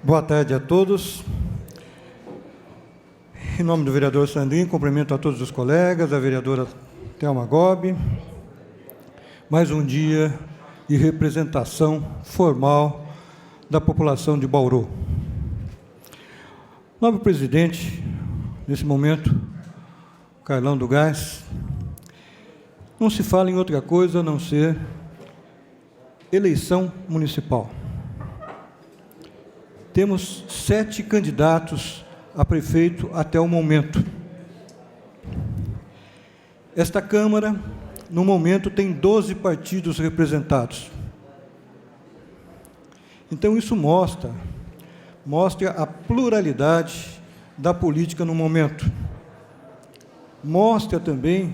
Boa tarde a todos. Em nome do vereador Sandrinho, cumprimento a todos os colegas, a vereadora Thelma Gobi. Mais um dia de representação formal da população de Bauru. Nobre presidente, nesse momento, Carlão do Gás, não se fala em outra coisa a não ser eleição municipal. Temos 7 candidatos a prefeito até o momento. Esta Câmara, no momento, tem 12 partidos representados. Então, isso mostra a pluralidade da política no momento. Mostra também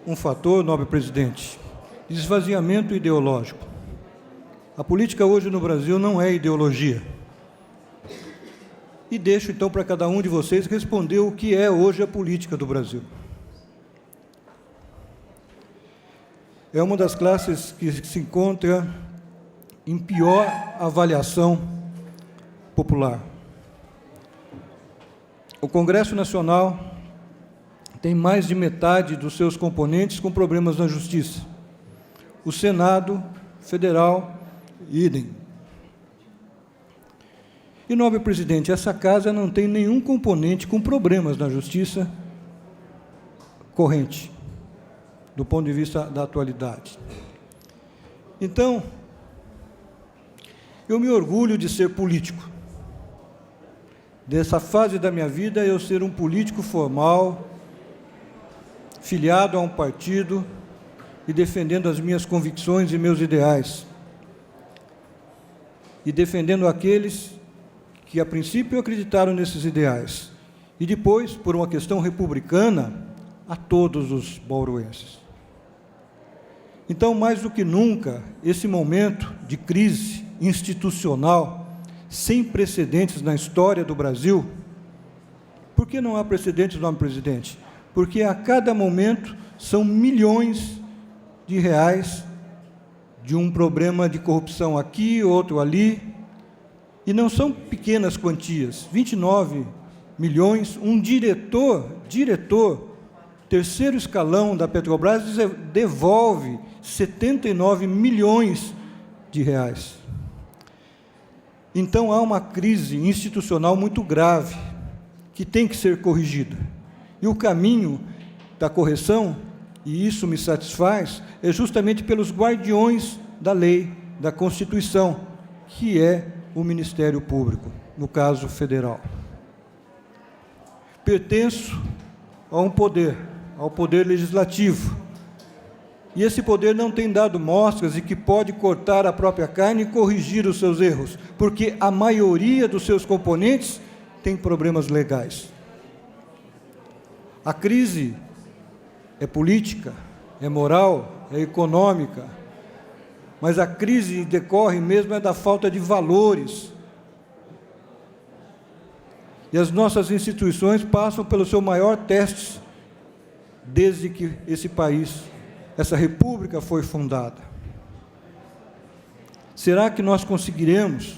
um fator, nobre presidente, de esvaziamento ideológico. A política hoje no Brasil não é ideologia. E deixo, então, para cada um de vocês responder o que é hoje a política do Brasil. É uma das classes que se encontra em pior avaliação popular. O Congresso Nacional tem mais de metade dos seus componentes com problemas na Justiça. O Senado Federal, idem. E, nobre presidente, essa casa não tem nenhum componente com problemas na Justiça corrente, do ponto de vista da atualidade. Então, eu me orgulho de ser político. Dessa fase da minha vida, eu ser um político formal, filiado a um partido e defendendo as minhas convicções e meus ideais. E defendendo aqueles que, a princípio, acreditaram nesses ideais. E depois, por uma questão republicana, a todos os bauruenses. Então, mais do que nunca, esse momento de crise institucional, sem precedentes na história do Brasil. Por que não há precedentes, nobre presidente? Porque a cada momento são milhões de reais de um problema de corrupção aqui, outro ali, e não são pequenas quantias, 29 milhões, um diretor, terceiro escalão da Petrobras, devolve 79 milhões de reais. Então, há uma crise institucional muito grave, que tem que ser corrigida. E o caminho da correção, e isso me satisfaz, é justamente pelos guardiões da lei, da Constituição, que é o Ministério Público, no caso federal. Pertenço a um poder, ao poder legislativo, e esse poder não tem dado mostras de que pode cortar a própria carne e corrigir os seus erros, porque a maioria dos seus componentes tem problemas legais. A crise é política, é moral, é econômica, mas a crise decorre mesmo da falta de valores. E as nossas instituições passam pelo seu maior teste desde que esse país, essa república foi fundada. Será que nós conseguiremos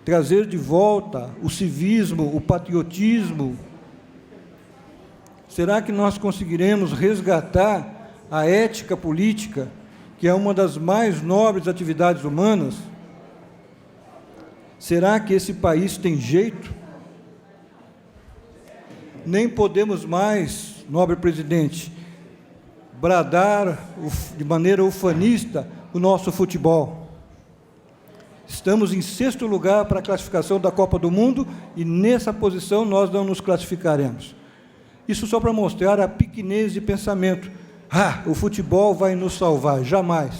trazer de volta o civismo, o patriotismo? Será que nós conseguiremos resgatar a ética política, que é uma das mais nobres atividades humanas? Será que esse país tem jeito? Nem podemos mais, nobre presidente, bradar de maneira ufanista o nosso futebol. Estamos em 6º lugar para a classificação da Copa do Mundo e nessa posição nós não nos classificaremos. Isso só para mostrar a pequenez de pensamento. O futebol vai nos salvar. Jamais.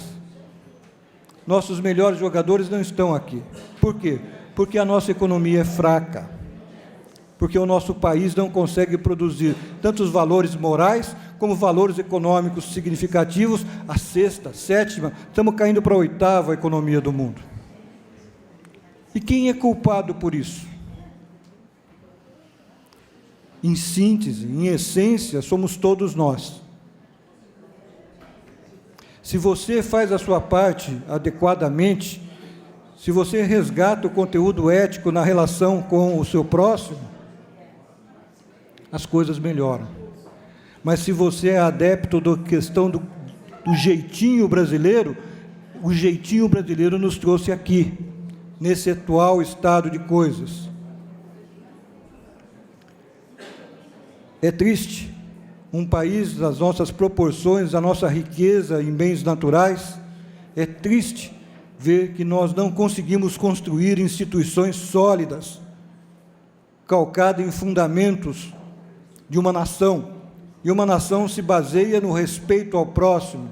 Nossos melhores jogadores não estão aqui. Por quê? Porque a nossa economia é fraca. Porque o nosso país não consegue produzir tantos valores morais como valores econômicos significativos. A 6ª, 7ª, estamos caindo para a 8ª economia do mundo. E quem é culpado por isso? Em síntese, em essência, somos todos nós. Se você faz a sua parte adequadamente, se você resgata o conteúdo ético na relação com o seu próximo, as coisas melhoram. Mas se você é adepto da questão do jeitinho brasileiro, o jeitinho brasileiro nos trouxe aqui, nesse atual estado de coisas. É triste um país das nossas proporções, da nossa riqueza em bens naturais, é triste ver que nós não conseguimos construir instituições sólidas, calcadas em fundamentos de uma nação. E uma nação se baseia no respeito ao próximo,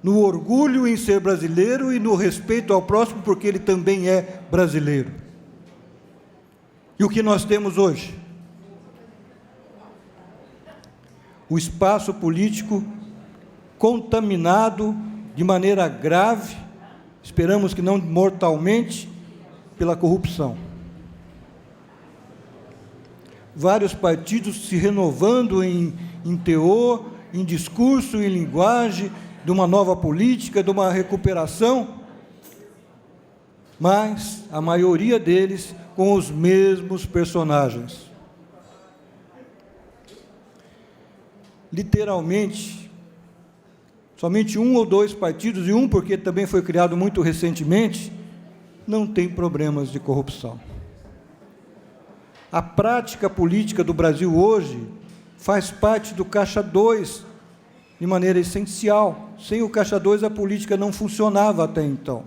no orgulho em ser brasileiro e no respeito ao próximo, porque ele também é brasileiro. E o que nós temos hoje? O espaço político contaminado de maneira grave, esperamos que não mortalmente, pela corrupção. Vários partidos se renovando em teor, em discurso, em linguagem, de uma nova política, de uma recuperação, mas a maioria deles com os mesmos personagens. Literalmente, somente 1 ou 2 partidos, e um porque também foi criado muito recentemente, não tem problemas de corrupção. A prática política do Brasil hoje faz parte do Caixa 2 de maneira essencial. Sem o Caixa 2 a política não funcionava até então.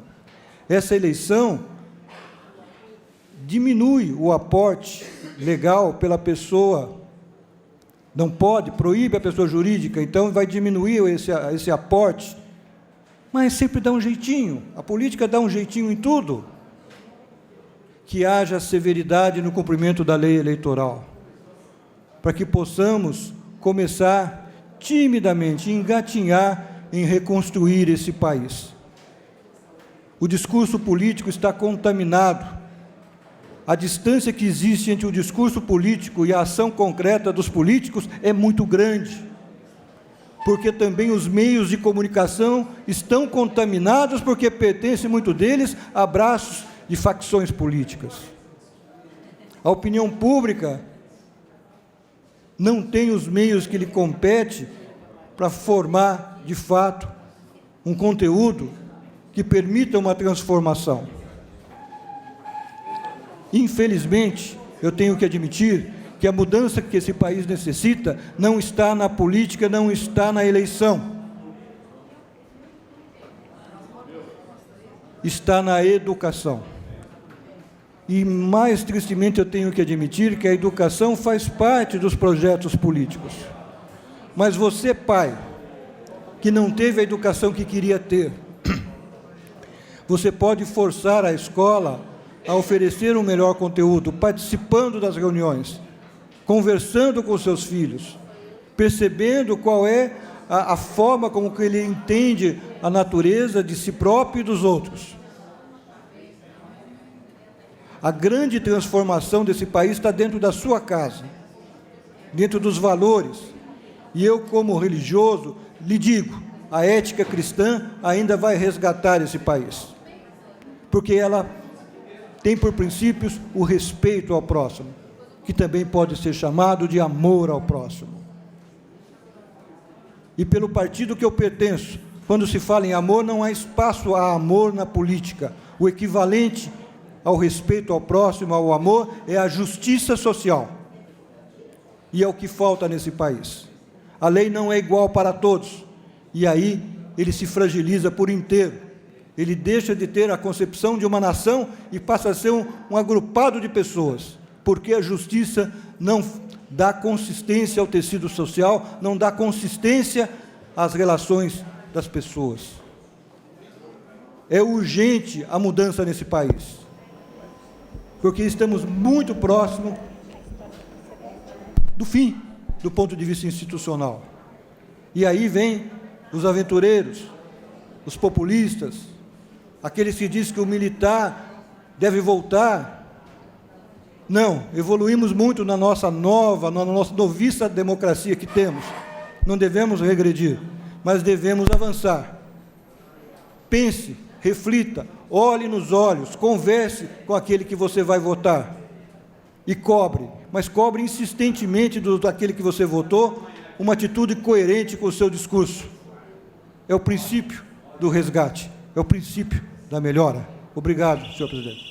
Essa eleição diminui o aporte legal pela pessoa, não pode, proíbe a pessoa jurídica, então vai diminuir esse aporte, mas sempre dá um jeitinho, a política dá um jeitinho em tudo, que haja severidade no cumprimento da lei eleitoral, para que possamos começar timidamente, engatinhar em reconstruir esse país. O discurso político está contaminado. A distância que existe entre o discurso político e a ação concreta dos políticos é muito grande, porque também os meios de comunicação estão contaminados, porque pertencem, muito deles, a braços de facções políticas. A opinião pública não tem os meios que lhe compete para formar, de fato, um conteúdo que permita uma transformação. Infelizmente, eu tenho que admitir que a mudança que esse país necessita não está na política, não está na eleição. Está na educação. E, mais tristemente, eu tenho que admitir que a educação faz parte dos projetos políticos. Mas você, pai, que não teve a educação que queria ter, você pode forçar a escola a oferecer um melhor conteúdo, participando das reuniões, conversando com seus filhos, percebendo qual é a forma como que ele entende a natureza de si próprio e dos outros. A grande transformação desse país está dentro da sua casa, dentro dos valores. E eu, como religioso, lhe digo, a ética cristã ainda vai resgatar esse país, porque ela tem por princípios o respeito ao próximo, que também pode ser chamado de amor ao próximo. E pelo partido que eu pertenço, quando se fala em amor, não há espaço a amor na política. O equivalente ao respeito ao próximo, ao amor, é a justiça social. E é o que falta nesse país. A lei não é igual para todos, e aí ele se fragiliza por inteiro. Ele deixa de ter a concepção de uma nação e passa a ser um agrupado de pessoas, porque a justiça não dá consistência ao tecido social, não dá consistência às relações das pessoas. É urgente a mudança nesse país, porque estamos muito próximos do fim, do ponto de vista institucional. E aí vem os aventureiros, os populistas, aqueles que dizem que o militar deve voltar. Não, evoluímos muito na nossa noviça democracia que temos. Não devemos regredir, mas devemos avançar. Pense reflita, olhe nos olhos, converse com aquele que você vai votar e cobre, mas cobre insistentemente daquele que você votou uma atitude coerente com o seu discurso. É o princípio do resgate, é o princípio da melhora. Obrigado, senhor presidente.